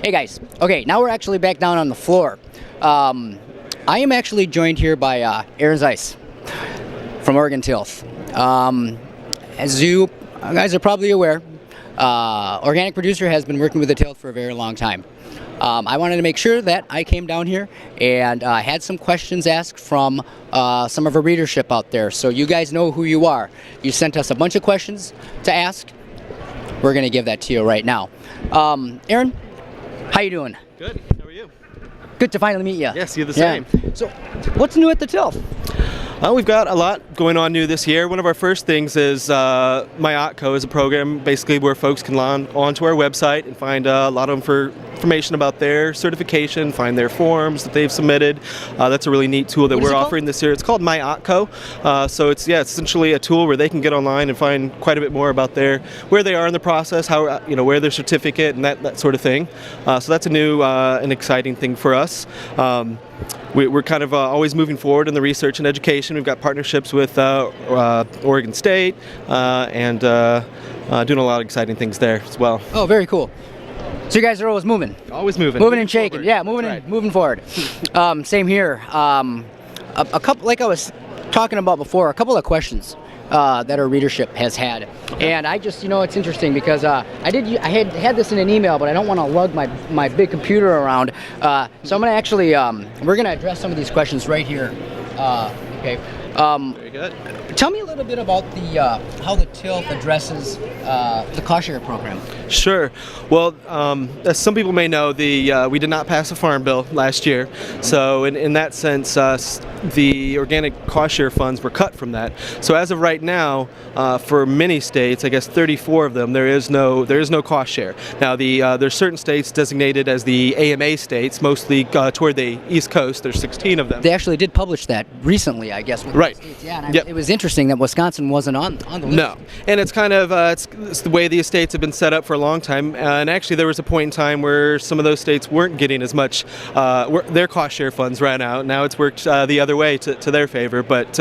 Hey guys, okay, now we're actually back down on the floor. I am actually joined here by Aaron Zeiss from Oregon Tilth. As you guys are probably aware, Organic Producer has been working with the Tilth for a very long time. I wanted to make sure that I came down here and had some questions asked from some of our readership out there, so you guys know who you are. You sent us a bunch of questions to ask. We're going to give that to you right now. Aaron, how you doing? Good. How are you? Good to finally meet you. Yes, you're the same. So, what's new at the Tilth? We've got a lot going on new this year. One of our first things is MyOtco is a program basically where folks can log onto our website and find a lot of information about their certification, find their forms that they've submitted. That's a really neat tool that we're offering this year. It's called MyOtco. So it's essentially a tool where they can get online and find quite a bit more about where they are in the process, how where their certificate and that sort of thing. So that's a new and exciting thing for us. We're kind of always moving forward in the research and education. We've got partnerships with Oregon State and doing a lot of exciting things there as well. Oh, very cool. So you guys are always moving? Always moving. Moving and shaking. Forward. Yeah, moving forward. Same here. A couple, like I was talking about before, a couple of questions that our readership has had, and I just, it's interesting because I had this in an email, but I don't want to lug my big computer around, so I'm going to actually we're going to address some of these questions right here. Okay. Very good. Tell me a little bit about how the Tilth addresses the cost share program. Sure. Well, as some people may know, we did not pass a farm bill last year, so in that sense, the organic cost share funds were cut from that. So as of right now, for many states, I guess 34 of them, there is no cost share. Now there's certain states designated as the AMA states, mostly toward the East Coast. There's 16 of them. They actually did publish that recently, I guess. With right. The states. Yeah. And it was interesting that Wisconsin wasn't on the list. No, and it's kind of it's the way the estates have been set up for a long time. And actually, there was a point in time where some of those states weren't getting as much. Their cost share funds ran out. Now it's worked the other way to their favor. But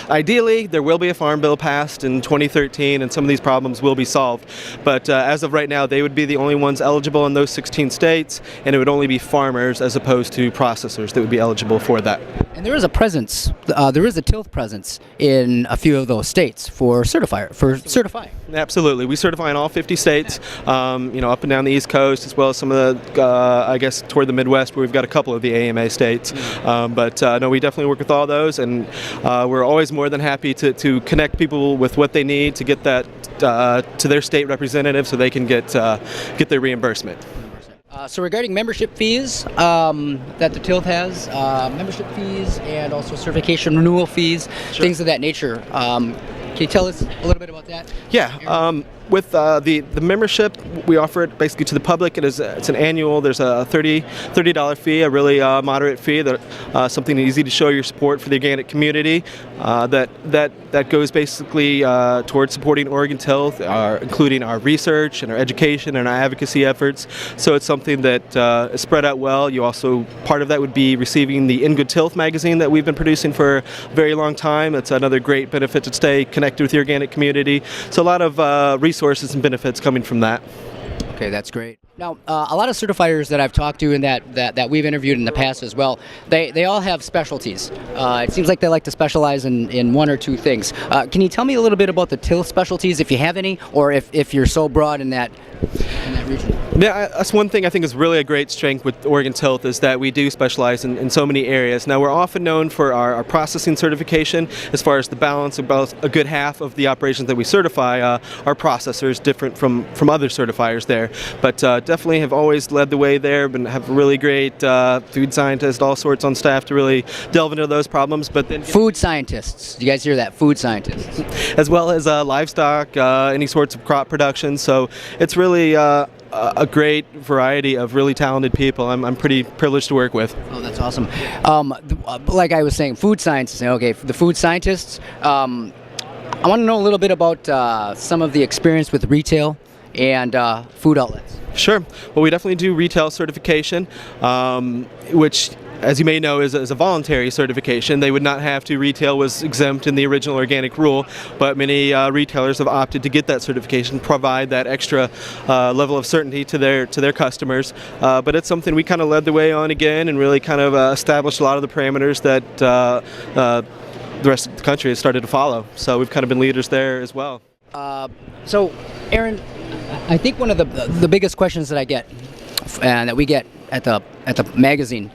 ideally, there will be a farm bill passed in 2013, and some of these problems will be solved. But as of right now, they would be the only ones eligible in those 16 states, and it would only be farmers as opposed to processors that would be eligible for that. And there is a presence. There is a Tilth presence in a few of those states for certifying. Absolutely, we certify in all 50 states. Up and down the East Coast, as well as some of the, I guess, toward the Midwest, where we've got a couple of the AMA states. No, we definitely work with all those, and we're always more than happy to connect people with what they need to get that to their state representative, so they can get their reimbursement. So regarding membership fees that the Tilth has, membership fees and also certification renewal fees, sure. Things of that nature. Can you tell us a little bit about that? Yeah. With the membership, we offer it basically to the public. It's an annual. There's a $30 fee, a really moderate fee, that something easy to show your support for the organic community. That goes basically towards supporting Oregon Tilth, including our research and our education and our advocacy efforts. So it's something that is spread out well. You also, part of that would be receiving the In Good Tilth magazine that we've been producing for a very long time. It's another great benefit to stay connected with the organic community. So a lot of resources and benefits coming from that. Okay, that's great. Now, a lot of certifiers that I've talked to and that we've interviewed in the past as well, they all have specialties. It seems like they like to specialize in one or two things. Can you tell me a little bit about the Tilth specialties, if you have any, or if you're so broad in that region? Yeah, that's one thing I think is really a great strength with Oregon Tilth, is that we do specialize in so many areas. Now, we're often known for our processing certification. As far as the balance, about a good half of the operations that we certify are processors, different from other certifiers there. But definitely have always led the way there, and have really great food scientists, all sorts on staff to really delve into those problems. But then food scientists, you guys hear that? Food scientists, as well as livestock, any sorts of crop production. So it's really a great variety of really talented people. I'm pretty privileged to work with. Oh, that's awesome. Like I was saying, food scientists. Okay, the food scientists. I want to know a little bit about some of the experience with retail and food outlets. Sure. Well, we definitely do retail certification, which as you may know, is a voluntary certification. They would not have to. Retail was exempt in the original organic rule, but many retailers have opted to get that certification, provide that extra level of certainty to their customers. But it's something we kind of led the way on again, and really kind of established a lot of the parameters that the rest of the country has started to follow. So we've kind of been leaders there as well. So, Aaron, I think one of the biggest questions that I get and that we get at the magazine,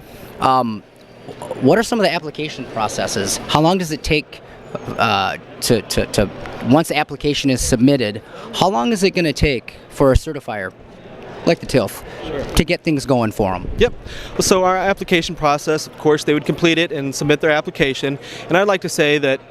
what are some of the application processes? How long does it take to once the application is submitted? How long is it going to take for a certifier like the Tilth to get things going for them? Yep. Well, so our application process, of course, they would complete it and submit their application. And I'd like to say that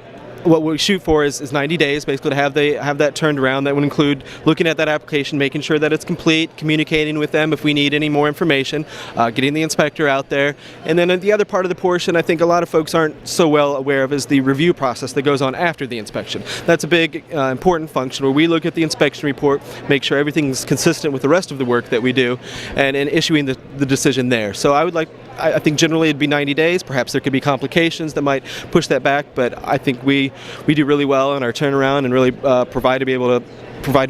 what we shoot for is 90 days, basically, to have that turned around. That would include looking at that application, making sure that it's complete, communicating with them if we need any more information, getting the inspector out there. And then the other part of the portion I think a lot of folks aren't so well aware of is the review process that goes on after the inspection. That's a big, important function where we look at the inspection report, make sure everything's consistent with the rest of the work that we do, and issuing the decision there. So I think generally it'd be 90 days. Perhaps there could be complications that might push that back, but I think we do really well in our turnaround and really provide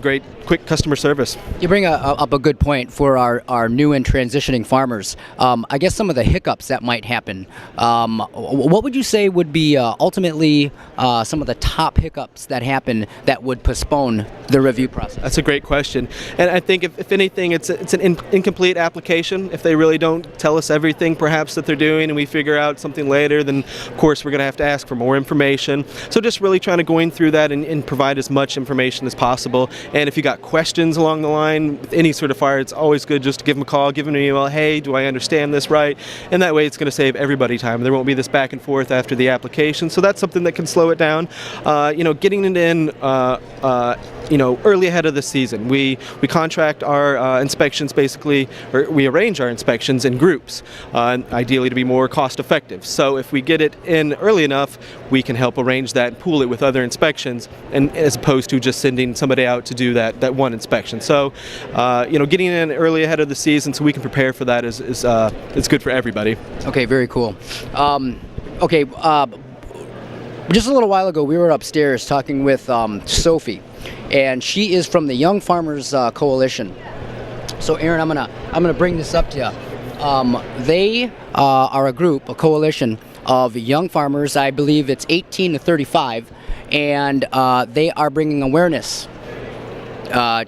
great, quick customer service. You bring up a good point for our new and transitioning farmers. I guess some of the hiccups that might happen. What would you say would be ultimately some of the top hiccups that happen that would postpone the review process? That's a great question. And I think if anything, it's an incomplete application. If they really don't tell us everything perhaps that they're doing and we figure out something later, then of course we're going to have to ask for more information. So just really trying to go in through that and provide as much information as possible. And if you got questions along the line with any certifier, it's always good just to give them a call, give them an email, hey, do I understand this right? And that way it's going to save everybody time. There won't be this back and forth after the application. So that's something that can slow it down. Getting it in early ahead of the season. We contract our inspections basically, or we arrange our inspections in groups, ideally to be more cost effective. So if we get it in early enough, we can help arrange that and pool it with other inspections, and as opposed to just sending somebody out to do that one inspection. So getting in early ahead of the season so we can prepare for that is good for everybody. Okay, very cool. Just a little while ago, we were upstairs talking with Sophie, and she is from the Young Farmers Coalition. So, Aaron, I'm gonna bring this up to you. They are a group, a coalition of young farmers. I believe it's 18 to 35, and they are bringing awareness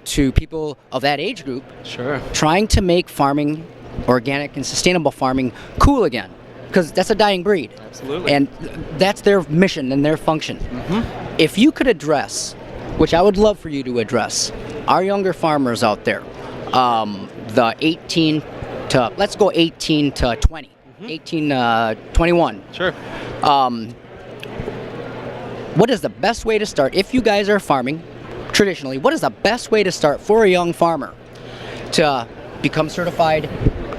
to people of that age group. Sure. Trying to make farming, organic and sustainable farming, cool again. Because that's a dying breed. Absolutely. And that's their mission and their function. Mm-hmm. If you could address, which I would love for you to address, our younger farmers out there, the 18 to 20, mm-hmm. 18 to 21. Sure. What is the best way to start? If you guys are farming traditionally, what is the best way to start for a young farmer to become certified,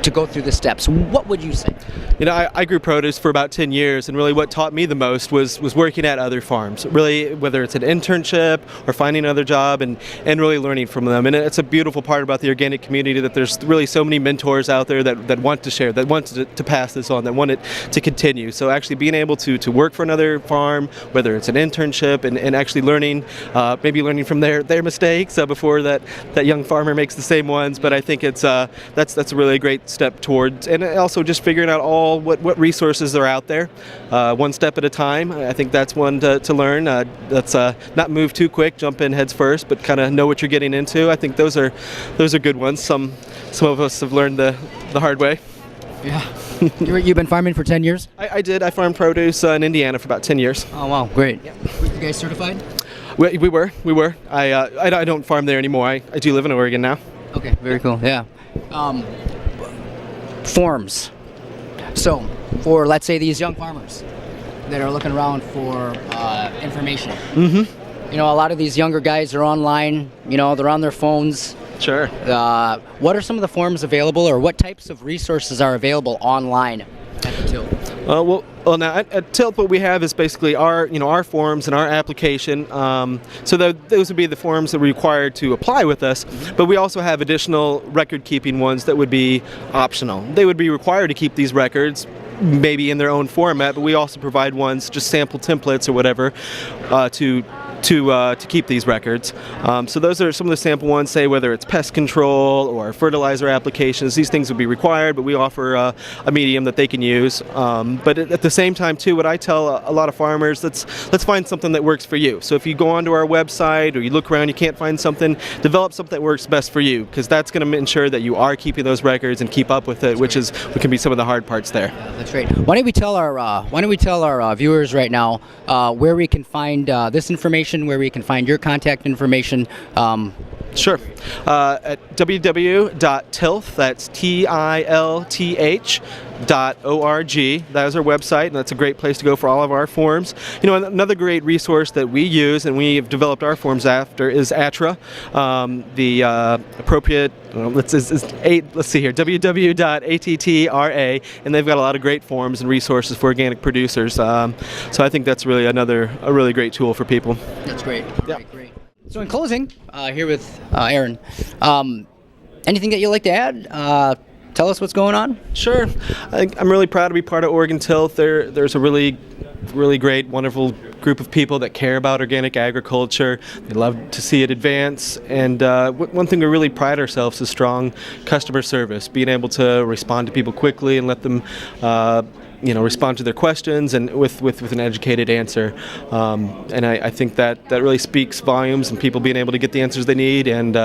to go through the steps? What would you say? I grew produce for about 10 years, and really what taught me the most was working at other farms. Really, whether it's an internship or finding another job and really learning from them. And it's a beautiful part about the organic community that there's really so many mentors out there that want to share, that want to pass this on, that want it to continue. So actually being able to work for another farm, whether it's an internship and actually learning, maybe learning from their mistakes before that young farmer makes the same ones. But I think it's that's a really great step towards, and also just figuring out all what resources are out there, one step at a time. I think that's one to learn. That's not move too quick, jump in heads first, but kind of know what you're getting into. I think those are good ones. Some of us have learned the hard way. Yeah. You've been farming for 10 years? I did. I farmed produce in Indiana for about 10 years. Oh wow, great. Yeah. Were you guys certified? We were. I don't farm there anymore. I do live in Oregon now. Okay, very cool. Yeah. Forms. So, for, let's say, these young farmers that are looking around for information. Mm-hmm. A lot of these younger guys are online, they're on their phones. Sure. What are some of the forms available, or what types of resources are available online at the Tilth? Well, now at Tilth, what we have is basically our forms and our application. So those would be the forms that are required to apply with us. Mm-hmm. But we also have additional record-keeping ones that would be optional. They would be required to keep these records, maybe in their own format, but we also provide ones, just sample templates or whatever, to keep these records. So those are some of the sample ones, say whether it's pest control or fertilizer applications. These things would be required, but we offer a medium that they can use. But at the same time too, what I tell a lot of farmers, let's find something that works for you. So if you go onto our website or you look around, you can't find something, develop something that works best for you, because that's going to ensure that you are keeping those records and keep up with it, which can be some of the hard parts there. That's right. Why don't we tell our viewers right now where we can find this information, where we can find your contact information? Sure. At www.tilth, that's tilth.org. That is our website, and that's a great place to go for all of our forms. You know, another great resource that we use and we've developed our forms after is ATRA. The appropriate, let's see here, www.attra, and they've got a lot of great forms and resources for organic producers. So I think that's really a really great tool for people. That's great. Yeah. Great. So in closing, here with Aaron, anything that you'd like to add? Tell us what's going on. Sure. I'm really proud to be part of Oregon Tilth. There's a really great, wonderful group of people that care about organic agriculture. They love to see it advance. And one thing we really pride ourselves is strong customer service, being able to respond to people quickly and let them respond to their questions and with an educated answer. And I think that really speaks volumes, and people being able to get the answers they need and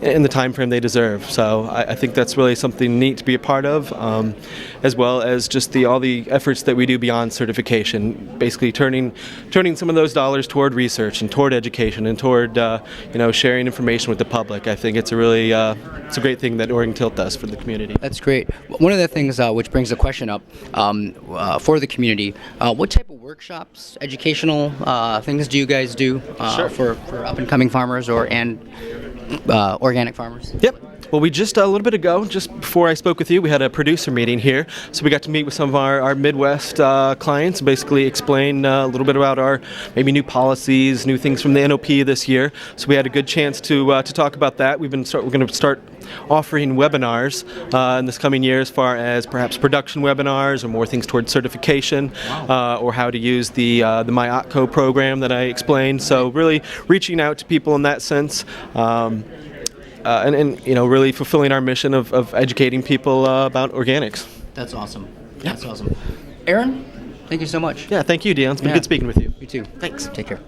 in the time frame they deserve. So I think that's really something neat to be a part of, as well as just all the efforts that we do beyond certification, basically turning some of those dollars toward research and toward education and toward sharing information with the public. I think it's a great thing that Oregon Tilth does for the community. That's great. One of the things which brings the question up, for the community, what type of workshops, educational things do you guys do Sure. for up-and-coming farmers and organic farmers? Yep. Well, we just a little bit ago, just before I spoke with you, we had a producer meeting here. So we got to meet with some of our Midwest clients and basically explain a little bit about our maybe new policies, new things from the NOP this year. So we had a good chance to talk about that. We're going to start offering webinars in this coming year, as far as perhaps production webinars or more things towards certification. Wow. Or how to use the MyOtco program that I explained. So really reaching out to people in that sense. And really fulfilling our mission of educating people about organics. That's awesome. Yeah. That's awesome. Aaron, thank you so much. Yeah, thank you, Dion. It's been good speaking with you. You too. Thanks. Take care.